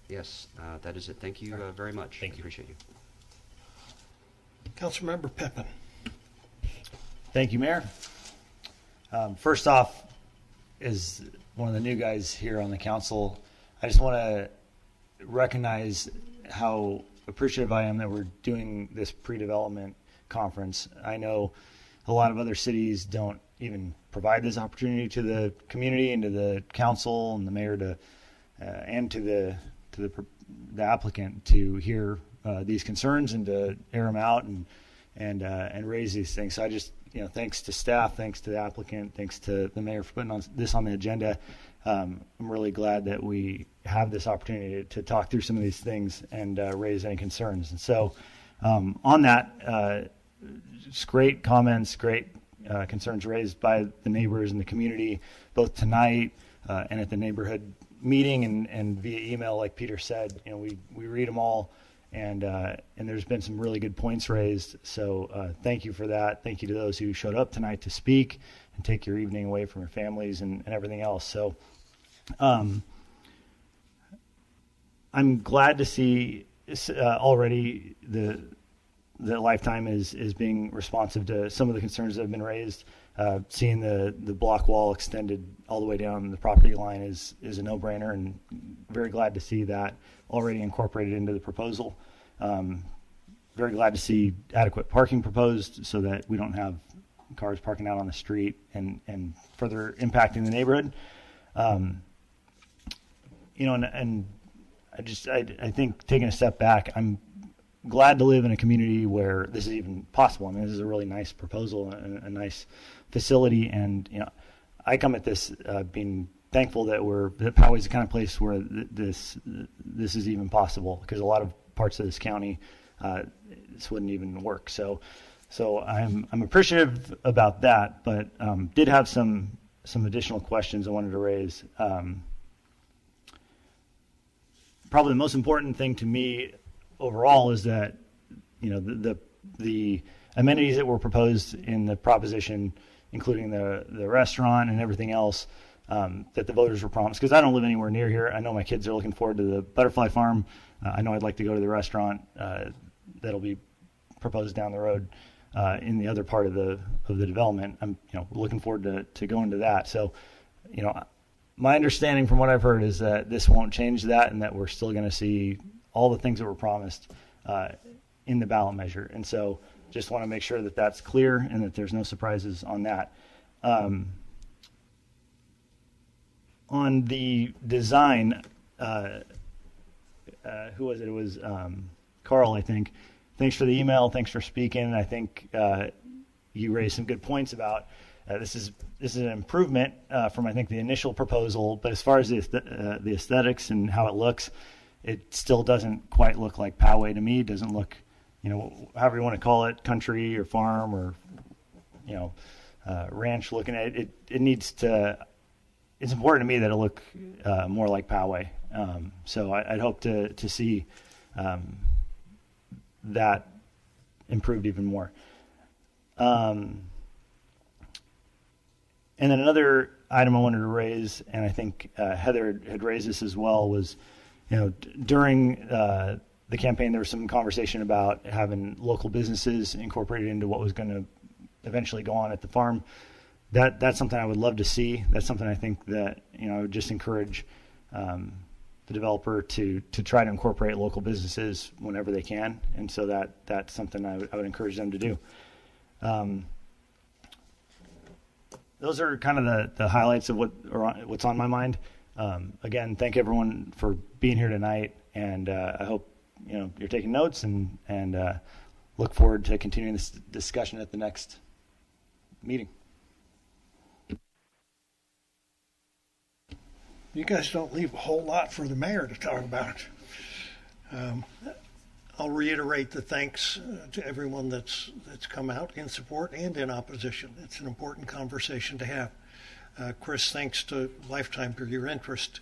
Yes, that is it. Thank you very much. Thank you. Appreciate you. Councilmember Pippin. Thank you, Mayor. First off, as one of the new guys here on the council, I just want to recognize how appreciative I am that we're doing this pre-development conference. I know a lot of other cities don't even provide this opportunity to the community and to the council and the mayor to and to the applicant to hear these concerns and to air them out and raise these things. So I just, thanks to staff, thanks to the applicant, thanks to the mayor for putting this on the agenda. I'm really glad that we have this opportunity to talk through some of these things and raise any concerns. And so on that, it's great comments, great concerns raised by the neighbors and the community, both tonight and at the neighborhood meeting and via email, like Peter said. We read them all, and there's been some really good points raised. So thank you for that. Thank you to those who showed up tonight to speak and take your evening away from your families and everything else. So I'm glad to see already that Lifetime is being responsive to some of the concerns that have been raised. Seeing the block wall extended all the way down the property line is a no-brainer, and very glad to see that already incorporated into the proposal. Very glad to see adequate parking proposed so that we don't have cars parking out on the street and further impacting the neighborhood. And I think taking a step back, I'm glad to live in a community where this is even possible. I mean, this is a really nice proposal and a nice facility, and I come at this being thankful that Poway is the kind of place where this is even possible, because a lot of parts of this county this wouldn't even work. So I'm appreciative about that, but did have some additional questions I wanted to raise. Probably the most important thing to me overall is that the amenities that were proposed in the proposition, including the restaurant and everything else, that the voters were promised. Because I don't live anywhere near here. I know my kids are looking forward to the butterfly farm. I know I'd like to go to the restaurant that'll be proposed down the road in the other part of the development. I'm looking forward to going to that. So my understanding from what I've heard is that this won't change that, and that we're still going to see all the things that were promised in the ballot measure. And so just want to make sure that that's clear and that there's no surprises on that. On the design, who was it? It was Carl, I think. Thanks for the email. Thanks for speaking. I think you raised some good points about this is an improvement from, I think, the initial proposal. But as far as the aesthetics and how it looks, it still doesn't quite look like Poway to me. It doesn't look, however you want to call it, country or farm or, ranch looking at it. It needs to, it's important to me that it look more like Poway. So I'd hope to see that improved even more. And then another item I wanted to raise, and I think Heather had raised this as well, was, during the campaign, there was some conversation about having local businesses incorporated into what was going to eventually go on at the farm. That's something I would love to see. That's something I think that, I would just encourage the developer to try to incorporate local businesses whenever they can. And so that's something I would encourage them to do. Those are kind of the highlights of what's on my mind. Again, thank everyone for being here tonight, and I hope you're taking notes and look forward to continuing this discussion at the next meeting. You guys don't leave a whole lot for the mayor to talk about. I'll reiterate the thanks to everyone that's come out in support and in opposition. It's an important conversation to have. Chris, thanks to Lifetime for your interest.